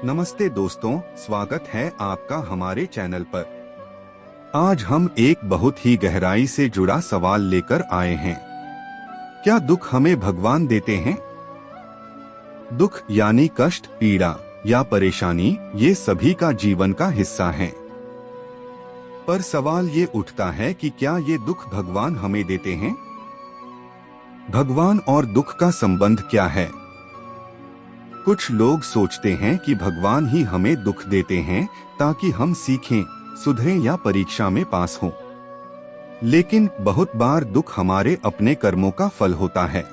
नमस्ते दोस्तों, स्वागत है आपका हमारे चैनल पर। आज हम एक बहुत ही गहराई से जुड़ा सवाल लेकर आए हैं। क्या दुख हमें भगवान देते हैं? दुख यानी कष्ट, पीड़ा या परेशानी, ये सभी का जीवन का हिस्सा है। पर सवाल ये उठता है कि क्या ये दुख भगवान हमें देते हैं? भगवान और दुख का संबंध क्या है? कुछ लोग सोचते हैं कि भगवान ही हमें दुख देते हैं ताकि हम सीखें, सुधरें या परीक्षा में पास हों। लेकिन बहुत बार दुख हमारे अपने कर्मों का फल होता है।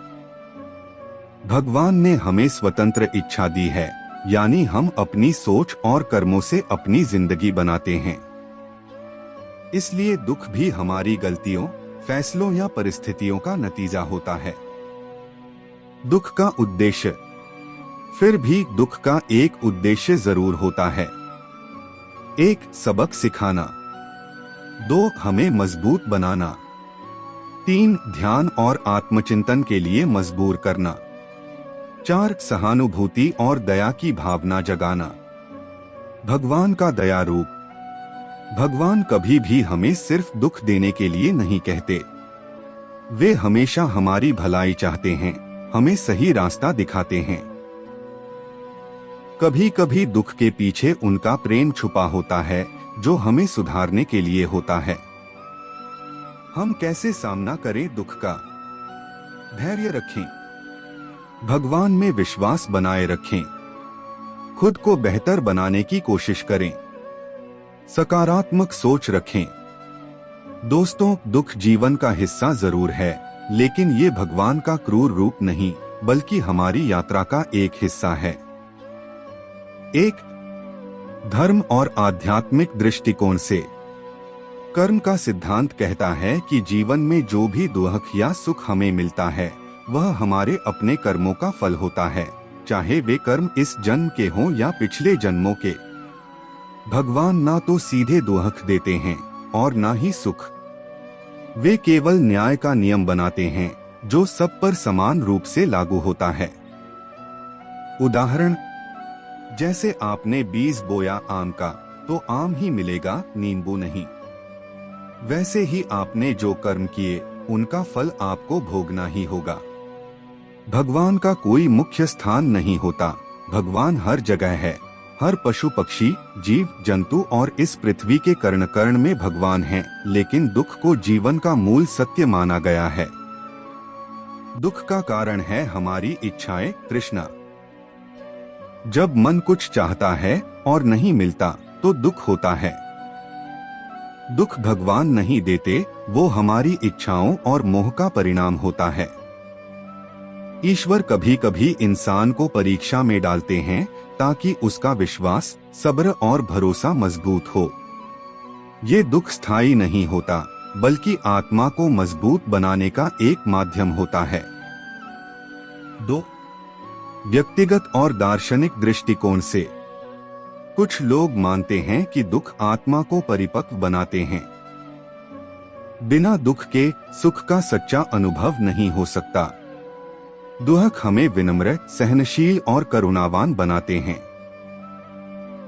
भगवान ने हमें स्वतंत्र इच्छा दी है, यानी हम अपनी सोच और कर्मों से अपनी जिंदगी बनाते हैं। इसलिए दुख भी हमारी गलतियों, फैसलों या परिस्थितियों का नतीजा होता है। दुख का उद्देश्य। फिर भी दुख का एक उद्देश्य जरूर होता है। 1. सबक सिखाना। 2. हमें मजबूत बनाना। 3. ध्यान और आत्मचिंतन के लिए मजबूर करना। 4. सहानुभूति और दया की भावना जगाना। भगवान का दया रूप। भगवान कभी भी हमें सिर्फ दुख देने के लिए नहीं कहते। वे हमेशा हमारी भलाई चाहते हैं, हमें सही रास्ता दिखाते हैं। कभी कभी दुख के पीछे उनका प्रेम छुपा होता है, जो हमें सुधारने के लिए होता है। हम कैसे सामना करें दुख का? धैर्य रखें, भगवान में विश्वास बनाए रखें, खुद को बेहतर बनाने की कोशिश करें, सकारात्मक सोच रखें। दोस्तों, दुख जीवन का हिस्सा जरूर है, लेकिन ये भगवान का क्रूर रूप नहीं, बल्कि हमारी यात्रा का एक हिस्सा है। 1. धर्म और आध्यात्मिक दृष्टिकोण से। कर्म का सिद्धांत कहता है कि जीवन में जो भी दुख या सुख हमें मिलता है, वह हमारे अपने कर्मों का फल होता है, चाहे वे कर्म इस जन्म के हों या पिछले जन्मों के। भगवान ना तो सीधे दुख देते हैं और ना ही सुख। वे केवल न्याय का नियम बनाते हैं, जो सब पर समान रूप से लागू होता है। उदाहरण, जैसे आपने बीज बोया आम का, तो आम ही मिलेगा, नींबू नहीं। वैसे ही आपने जो कर्म किए, उनका फल आपको भोगना ही होगा। भगवान का कोई मुख्य स्थान नहीं होता। भगवान हर जगह है। हर पशु, पक्षी, जीव जंतु और इस पृथ्वी के कण कण में भगवान हैं, लेकिन दुख को जीवन का मूल सत्य माना गया है। दुख का कारण है हमारी इच्छाएं, तृष्णा। जब मन कुछ चाहता है और नहीं मिलता, तो दुख होता है। दुख भगवान नहीं देते, वो हमारी इच्छाओं और मोह का परिणाम होता है। ईश्वर कभी कभी इंसान को परीक्षा में डालते हैं, ताकि उसका विश्वास, सब्र और भरोसा मजबूत हो। ये दुख स्थायी नहीं होता, बल्कि आत्मा को मजबूत बनाने का एक माध्यम होता है। 2. व्यक्तिगत और दार्शनिक दृष्टिकोण से। कुछ लोग मानते हैं कि दुख आत्मा को परिपक्व बनाते हैं। बिना दुख के सुख का सच्चा अनुभव नहीं हो सकता। दुख हमें विनम्र, सहनशील और करुणावान बनाते हैं।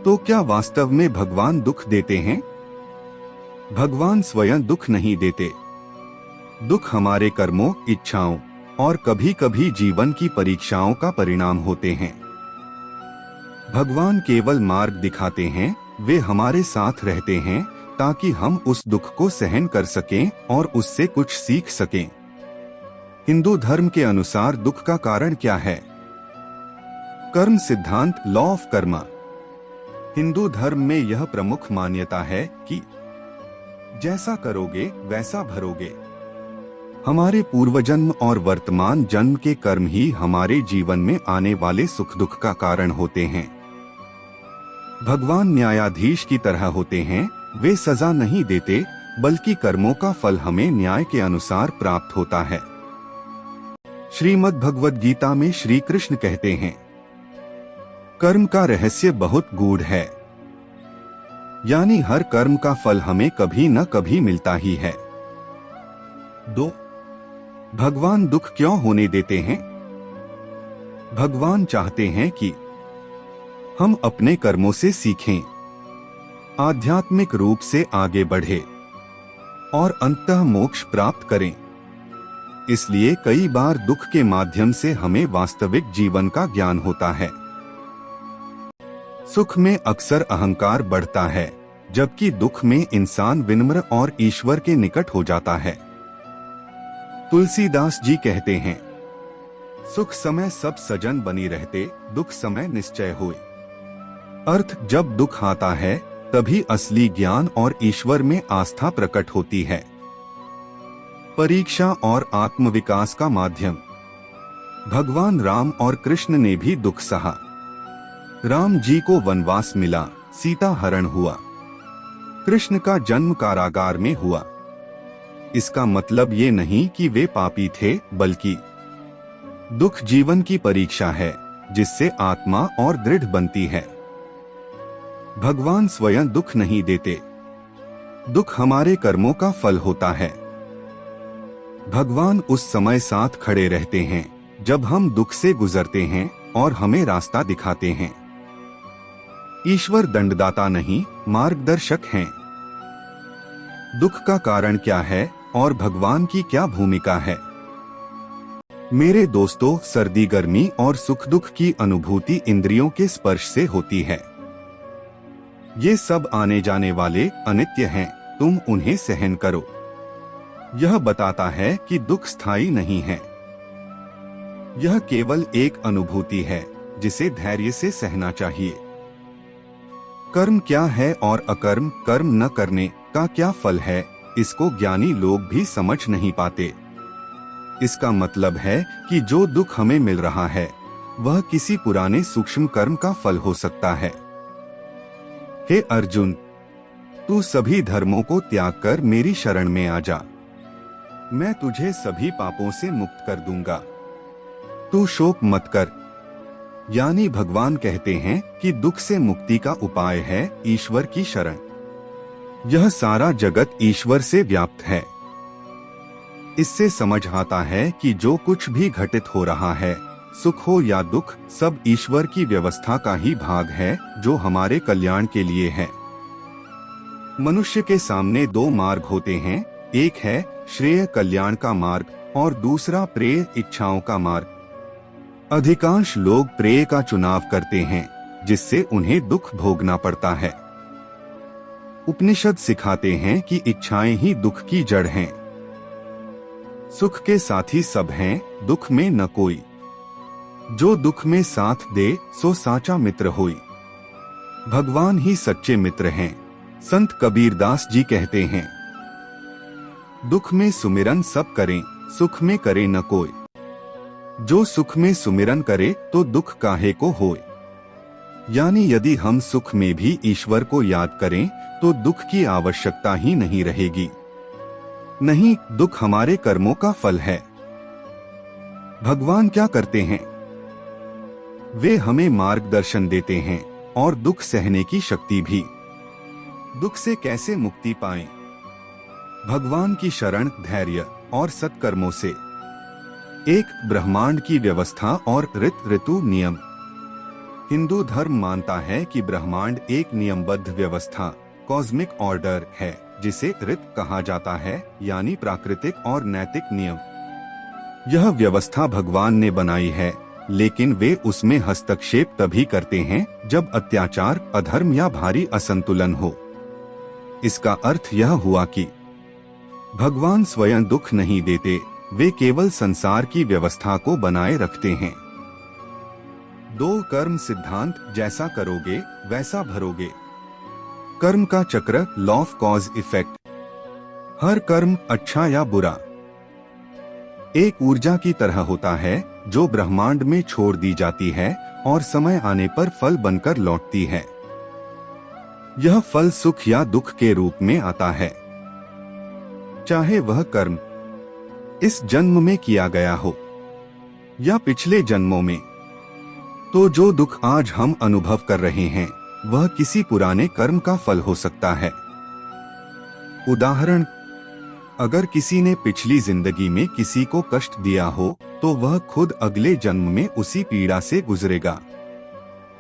तो क्या वास्तव में भगवान दुख देते हैं? भगवान स्वयं दुख नहीं देते। दुख हमारे कर्मों, इच्छाओं और कभी कभी जीवन की परीक्षाओं का परिणाम होते हैं। भगवान केवल मार्ग दिखाते हैं, वे हमारे साथ रहते हैं, ताकि हम उस दुख को सहन कर सकें और उससे कुछ सीख सकें। हिंदू धर्म के अनुसार दुख का कारण क्या है? कर्म सिद्धांत, लॉ ऑफ कर्मा। हिंदू धर्म में यह प्रमुख मान्यता है कि जैसा करोगे वैसा भरोगे। हमारे पूर्वजन्म और वर्तमान जन्म के कर्म ही हमारे जीवन में आने वाले सुख दुख का कारण होते हैं। भगवान न्यायाधीश की तरह होते हैं। वे सजा नहीं देते, बल्कि कर्मों का फल हमें न्याय के अनुसार प्राप्त होता है। श्रीमद् भगवद गीता में श्री कृष्ण कहते हैं, कर्म का रहस्य बहुत गूढ़ है, यानी हर कर्म का फल हमें कभी न कभी मिलता ही है। 2. भगवान दुख क्यों होने देते हैं? भगवान चाहते हैं कि हम अपने कर्मों से सीखें, आध्यात्मिक रूप से आगे बढ़े और अंततः मोक्ष प्राप्त करें। इसलिए कई बार दुख के माध्यम से हमें वास्तविक जीवन का ज्ञान होता है। सुख में अक्सर अहंकार बढ़ता है, जबकि दुख में इंसान विनम्र और ईश्वर के निकट हो जाता है। तुलसीदास जी कहते हैं, सुख समय सब सजन बनी रहते, दुख समय निश्चय होए। अर्थ, जब दुख आता है तभी असली ज्ञान और ईश्वर में आस्था प्रकट होती है। परीक्षा और आत्मविकास का माध्यम। भगवान राम और कृष्ण ने भी दुख सहा। राम जी को वनवास मिला, सीता हरण हुआ, कृष्ण का जन्म कारागार में हुआ। इसका मतलब ये नहीं कि वे पापी थे, बल्कि दुख जीवन की परीक्षा है जिससे आत्मा और दृढ़ बनती है। भगवान स्वयं दुख नहीं देते, दुख हमारे कर्मों का फल होता है। भगवान उस समय साथ खड़े रहते हैं जब हम दुख से गुजरते हैं और हमें रास्ता दिखाते हैं। ईश्वर दंडदाता नहीं, मार्गदर्शक हैं। दुख का कारण क्या है और भगवान की क्या भूमिका है? मेरे दोस्तों, सर्दी गर्मी और सुख दुख की अनुभूति इंद्रियों के स्पर्श से होती है। ये सब आने जाने वाले अनित्य हैं, तुम उन्हें सहन करो। यह बताता है कि दुख स्थायी नहीं है। यह केवल एक अनुभूति है जिसे धैर्य से सहना चाहिए। कर्म क्या है और अकर्म, कर्म न करने का क्या फल है, इसको ज्ञानी लोग भी समझ नहीं पाते। इसका मतलब है कि जो दुख हमें मिल रहा है वह किसी पुराने सूक्ष्म कर्म का फल हो सकता है। हे अर्जुन, तू सभी धर्मों को त्याग कर मेरी शरण में आ जा। मैं तुझे सभी पापों से मुक्त कर दूंगा। तू शोक मत कर। यानी भगवान कहते हैं कि दुख से मुक्ति का उपाय है ईश्वर की शरण। यह सारा जगत ईश्वर से व्याप्त है। इससे समझ आता है कि जो कुछ भी घटित हो रहा है, सुख हो या दुख, सब ईश्वर की व्यवस्था का ही भाग है जो हमारे कल्याण के लिए है। मनुष्य के सामने दो मार्ग होते हैं, एक है श्रेय कल्याण का मार्ग और दूसरा प्रेय इच्छाओं का मार्ग। अधिकांश लोग प्रेय का चुनाव करते हैं, जिससे उन्हें दुख भोगना पड़ता है। उपनिषद सिखाते हैं कि इच्छाएं ही दुख की जड़ हैं। सुख के साथी सब हैं, दुख में न कोई। जो दुख में साथ दे सो साचा मित्र होई। भगवान ही सच्चे मित्र हैं। संत कबीरदास जी कहते हैं, दुख में सुमिरन सब करें, सुख में करे न कोई। जो सुख में सुमिरन करे तो दुख काहे को होए। यानी यदि हम सुख में भी ईश्वर को याद करें तो दुख की आवश्यकता ही नहीं रहेगी। नहीं, दुख हमारे कर्मों का फल है। भगवान क्या करते हैं? वे हमें मार्गदर्शन देते हैं और दुख सहने की शक्ति भी। दुख से कैसे मुक्ति पाएं? भगवान की शरण, धैर्य और सत्कर्मों से। एक, ब्रह्मांड की व्यवस्था और ऋतु नियम। हिंदू धर्म मानता है कि ब्रह्मांड एक नियमबद्ध व्यवस्था, कॉस्मिक ऑर्डर है, जिसे ऋत कहा जाता है, यानी प्राकृतिक और नैतिक नियम। यह व्यवस्था भगवान ने बनाई है, लेकिन वे उसमें हस्तक्षेप तभी करते हैं जब अत्याचार, अधर्म या भारी असंतुलन हो। इसका अर्थ यह हुआ कि भगवान स्वयं दुख नहीं देते, वे केवल संसार की व्यवस्था को बनाए रखते हैं। 2, कर्म सिद्धांत, जैसा करोगे वैसा भरोगे। कर्म का चक्र, लॉ ऑफ कॉज इफेक्ट। हर कर्म, अच्छा या बुरा, एक ऊर्जा की तरह होता है जो ब्रह्मांड में छोड़ दी जाती है और समय आने पर फल बनकर लौटती है। यह फल सुख या दुख के रूप में आता है। चाहे वह कर्म इस जन्म में किया गया हो या पिछले जन्मों में, तो जो दुख आज हम अनुभव कर रहे हैं वह किसी पुराने कर्म का फल हो सकता है। उदाहरण, अगर किसी ने पिछली जिंदगी में किसी को कष्ट दिया हो तो वह खुद अगले जन्म में उसी पीड़ा से गुजरेगा।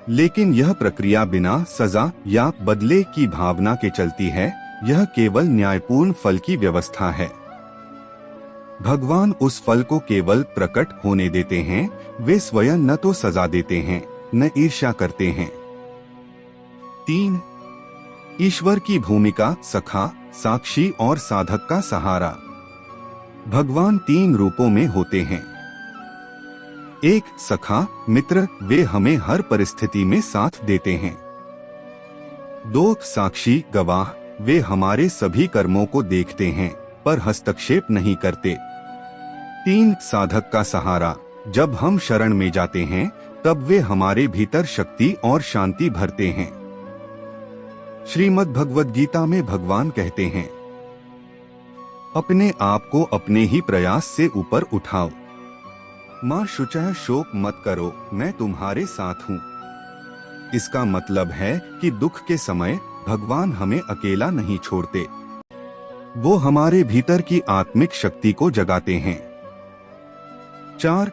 लेकिन यह प्रक्रिया बिना सजा या बदले की भावना के चलती है। यह केवल न्यायपूर्ण फल की व्यवस्था है। भगवान उस फल को केवल प्रकट होने देते हैं। वे स्वयं न तो सजा देते हैं न ईर्ष्या करते हैं। 3. ईश्वर की भूमिका सखा, साक्षी और साधक का सहारा। भगवान 3 रूपों में होते हैं। 1. सखा मित्र, वे हमें हर परिस्थिति में साथ देते हैं। 2. साक्षी गवाह, वे हमारे सभी कर्मों को देखते हैं पर हस्तक्षेप नहीं करते। 3. साधक का सहारा, जब हम शरण में जाते हैं तब वे हमारे भीतर शक्ति और शांति भरते हैं। श्रीमद् भगवद गीता में भगवान कहते हैं, अपने आप को अपने ही प्रयास से ऊपर उठाओ। मां शुचः शोक मत करो, मैं तुम्हारे साथ हूँ। इसका मतलब है कि दुख के समय भगवान हमें अकेला नहीं छोड़ते। वो हमारे भीतर की आत्मिक शक्ति को जगाते हैं। 4.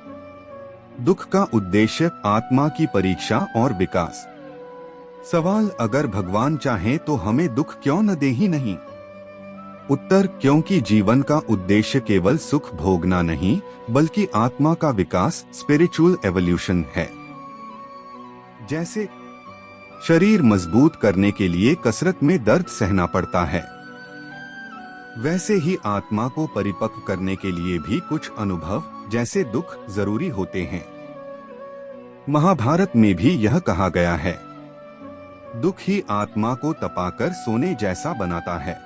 दुख का उद्देश्य आत्मा की परीक्षा और विकास। सवाल, अगर भगवान चाहें तो हमें दुख क्यों न दे ही नहीं? उत्तर, क्योंकि जीवन का उद्देश्य केवल सुख भोगना नहीं बल्कि आत्मा का विकास, स्पिरिचुअल एवोल्यूशन है। जैसे शरीर मजबूत करने के लिए कसरत में दर्द सहना पड़ता है, वैसे ही आत्मा को परिपक्व करने के लिए भी कुछ अनुभव जैसे दुख जरूरी होते हैं। महाभारत में भी यह कहा गया है, दुख ही आत्मा को तपाकर सोने जैसा बनाता है।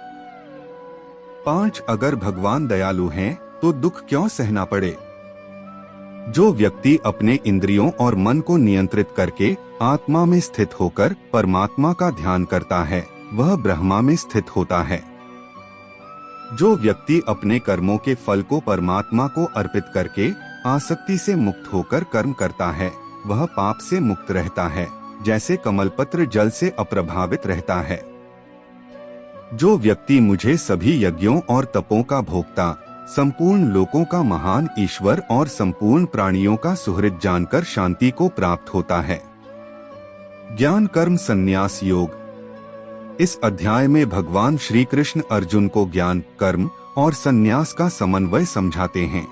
5. अगर भगवान दयालु हैं तो दुख क्यों सहना पड़े? जो व्यक्ति अपने इंद्रियों और मन को नियंत्रित करके आत्मा में स्थित होकर परमात्मा का ध्यान करता है, वह ब्रह्मा में स्थित होता है। जो व्यक्ति अपने कर्मों के फल को परमात्मा को अर्पित करके आसक्ति से मुक्त होकर कर्म करता है, वह पाप से मुक्त रहता है, जैसे कमलपत्र जल से अप्रभावित रहता है। जो व्यक्ति मुझे सभी यज्ञों और तपों का भोक्ता, संपूर्ण लोकों का महान ईश्वर और संपूर्ण प्राणियों का सुहृद जानकर शांति को प्राप्त होता है। ज्ञान कर्म संन्यास योग। इस अध्याय में भगवान श्री कृष्ण अर्जुन को ज्ञान, कर्म और संन्यास का समन्वय समझाते हैं।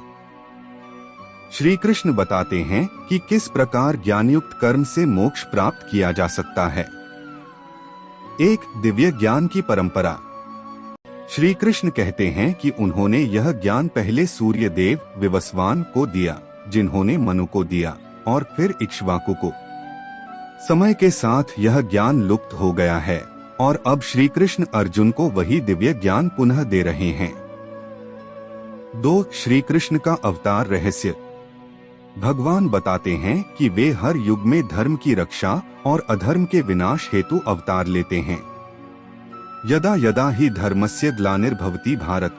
श्री कृष्ण बताते हैं कि किस प्रकार ज्ञानयुक्त कर्म से मोक्ष प्राप्त किया जा सकता है। 1. दिव्य ज्ञान की परंपरा। श्री कृष्ण कहते हैं कि उन्होंने यह ज्ञान पहले सूर्य देव विवस्वान को दिया, जिन्होंने मनु को दिया और फिर इक्ष्वाकु को। समय के साथ यह ज्ञान लुप्त हो गया है और अब श्री कृष्ण अर्जुन को वही दिव्य ज्ञान पुनः दे रहे हैं। 2. श्री कृष्ण का अवतार रहस्य। भगवान बताते हैं कि वे हर युग में धर्म की रक्षा और अधर्म के विनाश हेतु अवतार लेते हैं। यदा यदा ही धर्मस्य ग्लानिर्भवति भारत।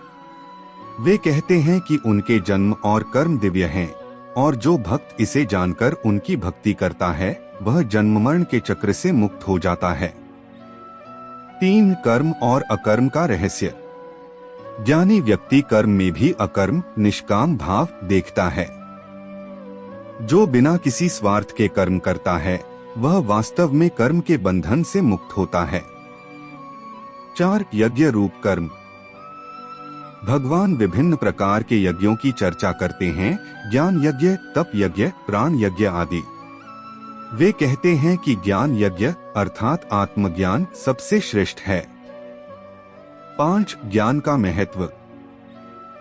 वे कहते हैं कि उनके जन्म और कर्म दिव्य हैं और जो भक्त इसे जानकर उनकी भक्ति करता है वह जन्म मरण के चक्र से मुक्त हो जाता है। 3. कर्म और अकर्म का रहस्य। ज्ञानी व्यक्ति कर्म में भी अकर्म, निष्काम भाव देखता है। जो बिना किसी स्वार्थ के कर्म करता है वह वास्तव में कर्म के बंधन से मुक्त होता है। 4. यज्ञ रूप कर्म। भगवान विभिन्न प्रकार के यज्ञों की चर्चा करते हैं, ज्ञान यज्ञ, तप यज्ञ, प्राण यज्ञ आदि। वे कहते हैं कि ज्ञान यज्ञ अर्थात आत्मज्ञान सबसे श्रेष्ठ है। 5. ज्ञान का महत्व।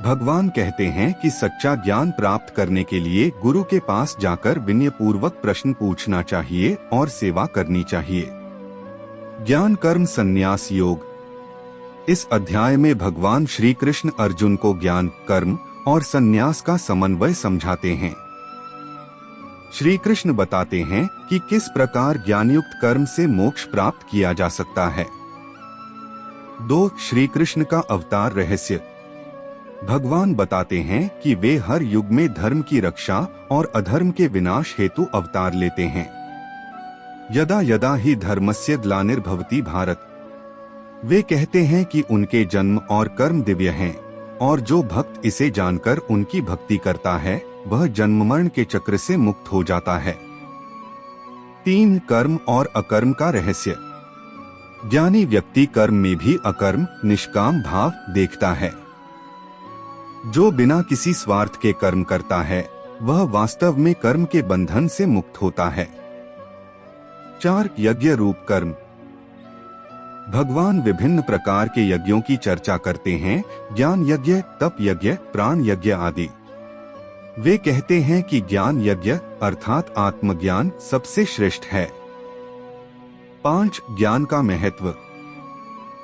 भगवान कहते हैं कि सच्चा ज्ञान प्राप्त करने के लिए गुरु के पास जाकर विनयपूर्वक प्रश्न पूछना चाहिए और सेवा करनी चाहिए। ज्ञान कर्म संन्यास योग। इस अध्याय में भगवान श्री कृष्ण अर्जुन को ज्ञान, कर्म और संन्यास का समन्वय समझाते हैं। श्री कृष्ण बताते हैं कि किस प्रकार ज्ञानयुक्त कर्म से मोक्ष प्राप्त किया जा सकता है। 2. श्री कृष्ण का अवतार रहस्य। भगवान बताते हैं कि वे हर युग में धर्म की रक्षा और अधर्म के विनाश हेतु अवतार लेते हैं। यदा यदा ही धर्मस्य ग्लानिर्भवति भारत। वे कहते हैं कि उनके जन्म और कर्म दिव्य हैं और जो भक्त इसे जानकर उनकी भक्ति करता है वह जन्म मरण के चक्र से मुक्त हो जाता है। 3. कर्म और अकर्म का रहस्य। ज्ञानी व्यक्ति कर्म में भी अकर्म निष्काम भाव देखता है। जो बिना किसी स्वार्थ के कर्म करता है वह वास्तव में कर्म के बंधन से मुक्त होता है। 4. यज्ञ रूप कर्म। भगवान विभिन्न प्रकार के यज्ञों की चर्चा करते हैं, ज्ञान यज्ञ, तप यज्ञ, प्राण यज्ञ आदि। वे कहते हैं कि ज्ञान यज्ञ अर्थात आत्मज्ञान सबसे श्रेष्ठ है। 5. ज्ञान का महत्व।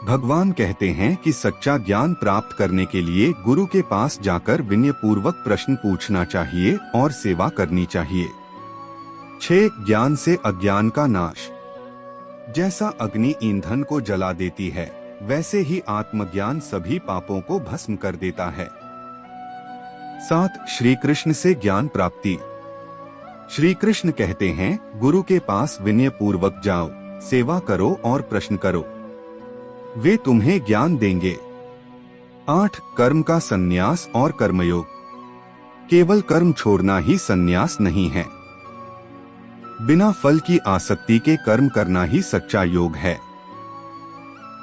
भगवान कहते हैं कि सच्चा ज्ञान प्राप्त करने के लिए गुरु के पास जाकर विनयपूर्वक प्रश्न पूछना चाहिए और सेवा करनी चाहिए। 6. ज्ञान से अज्ञान का नाश। जैसा अग्नि ईंधन को जला देती है, वैसे ही आत्मज्ञान सभी पापों को भस्म कर देता है। 7. श्री कृष्ण से ज्ञान प्राप्ति। श्री कृष्ण कहते हैं, गुरु के पास विनय पूर्वक जाओ, सेवा करो और प्रश्न करो, वे तुम्हें ज्ञान देंगे। 8. कर्म का संन्यास और कर्मयोग। केवल कर्म छोड़ना ही संन्यास नहीं है, बिना फल की आसक्ति के कर्म करना ही सच्चा योग है।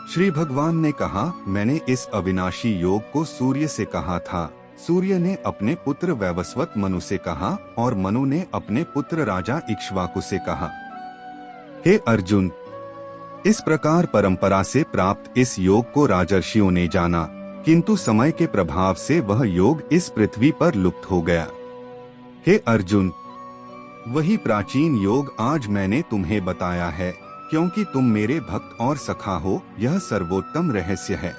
श्री भगवान ने कहा, मैंने इस अविनाशी योग को सूर्य से कहा था, सूर्य ने अपने पुत्र वैवस्वत मनु से कहा और मनु ने अपने पुत्र राजा इक्ष्वाकु से कहा। हे अर्जुन, इस प्रकार परंपरा से प्राप्त इस योग को राजर्षियों ने जाना, किंतु समय के प्रभाव से वह योग इस पृथ्वी पर लुप्त हो गया। हे अर्जुन, वही प्राचीन योग आज मैंने तुम्हें बताया है, क्योंकि तुम मेरे भक्त और सखा हो, यह सर्वोत्तम रहस्य है।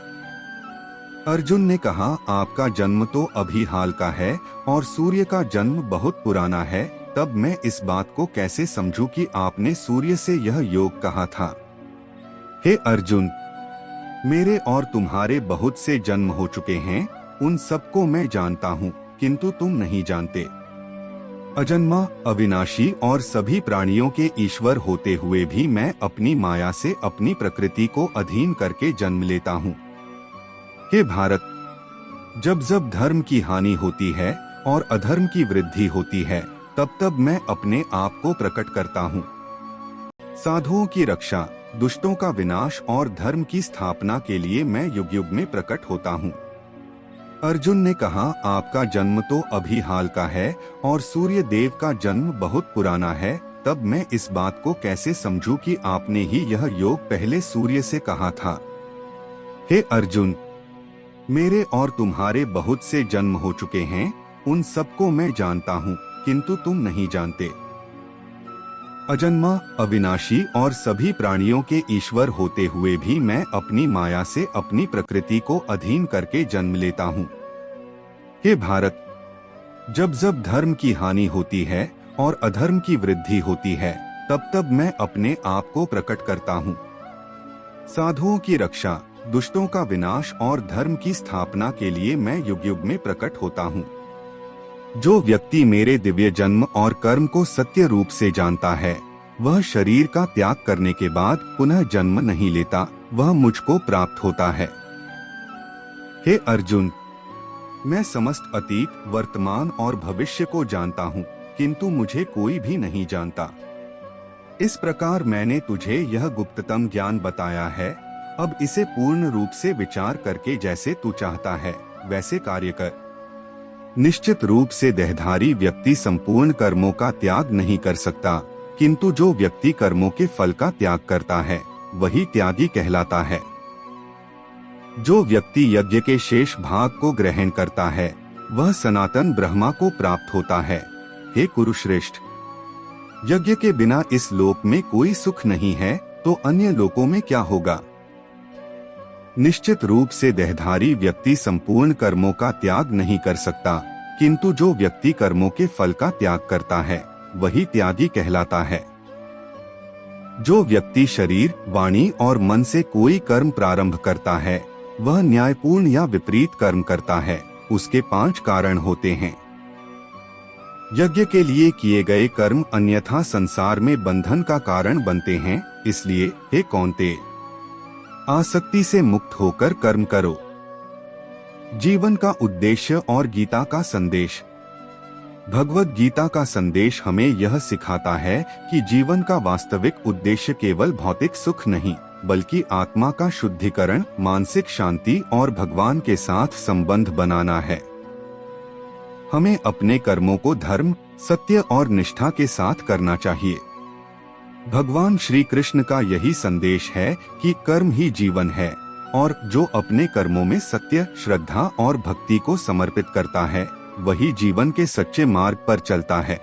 अर्जुन ने कहा, आपका जन्म तो अभी हाल का है और सूर्य का जन्म बहुत पुराना है, तब मैं इस बात को कैसे समझूं कि आपने सूर्य से यह योग कहा था। हे अर्जुन, मेरे और तुम्हारे बहुत से जन्म हो चुके हैं, उन सबको मैं जानता हूँ, किंतु तुम नहीं जानते। अजन्मा, अविनाशी और सभी प्राणियों के ईश्वर होते हुए भी मैं अपनी माया से अपनी प्रकृति को अधीन करके जन्म लेता हूँ। हे भारत, जब जब धर्म की हानि होती है और अधर्म की वृद्धि होती है, तब तब मैं अपने आप को प्रकट करता हूँ। साधुओं की रक्षा, दुष्टों का विनाश और धर्म की स्थापना के लिए मैं युग युग में प्रकट होता हूँ। अर्जुन ने कहा, आपका जन्म तो अभी हाल का है और सूर्य देव का जन्म बहुत पुराना है, तब मैं इस बात को कैसे समझूं कि आपने ही यह योग पहले सूर्य से कहा था। हे अर्जुन, मेरे और तुम्हारे बहुत से जन्म हो चुके हैं, उन सबको मैं जानता हूँ, किंतु तुम नहीं जानते। अजन्मा, अविनाशी और सभी प्राणियों के ईश्वर होते हुए भी मैं अपनी माया से अपनी प्रकृति को अधीन करके जन्म लेता हूँ। हे भारत, जब जब धर्म की हानि होती है और अधर्म की वृद्धि होती है, तब तब मैं अपने आप को प्रकट करता हूँ। साधुओं की रक्षा, दुष्टों का विनाश और धर्म की स्थापना के लिए मैं युग युग में प्रकट होता हूँ। जो व्यक्ति मेरे दिव्य जन्म और कर्म को सत्य रूप से जानता है, वह शरीर का त्याग करने के बाद पुनः जन्म नहीं लेता, वह मुझको प्राप्त होता है। हे अर्जुन, मैं समस्त अतीत, वर्तमान और भविष्य को जानता हूँ, किंतु मुझे कोई भी नहीं जानता। इस प्रकार मैंने तुझे यह गुप्ततम ज्ञान बताया है, अब इसे पूर्ण रूप से विचार करके जैसे तू चाहता है वैसे कार्य कर। निश्चित रूप से देहधारी व्यक्ति संपूर्ण कर्मों का त्याग नहीं कर सकता, किंतु जो व्यक्ति कर्मों के फल का त्याग करता है वही त्यागी कहलाता है। जो व्यक्ति यज्ञ के शेष भाग को ग्रहण करता है वह सनातन ब्रह्मा को प्राप्त होता है। हे कुरुश्रेष्ठ, यज्ञ के बिना इस लोक में कोई सुख नहीं है, तो अन्य लोकों में क्या होगा। निश्चित रूप से देहधारी व्यक्ति संपूर्ण कर्मों का त्याग नहीं कर सकता, किंतु जो व्यक्ति कर्मों के फल का त्याग करता है वही त्यागी कहलाता है। जो व्यक्ति शरीर, वाणी और मन से कोई कर्म प्रारंभ करता है वह न्यायपूर्ण या विपरीत कर्म करता है। उसके 5 कारण होते हैं। यज्ञ के लिए किए गए कर्म अन्यथा संसार में बंधन का कारण बनते हैं, इसलिए हे कौन्तेय, आसक्ति से मुक्त होकर कर्म करो। जीवन का उद्देश्य और गीता का संदेश। भगवद गीता का संदेश हमें यह सिखाता है कि जीवन का वास्तविक उद्देश्य केवल भौतिक सुख नहीं, बल्कि आत्मा का शुद्धिकरण, मानसिक शांति और भगवान के साथ संबंध बनाना है। हमें अपने कर्मों को धर्म, सत्य और निष्ठा के साथ करना चाहिए। भगवान श्री कृष्ण का यही संदेश है कि कर्म ही जीवन है और जो अपने कर्मों में सत्य, श्रद्धा और भक्ति को समर्पित करता है, वही जीवन के सच्चे मार्ग पर चलता है।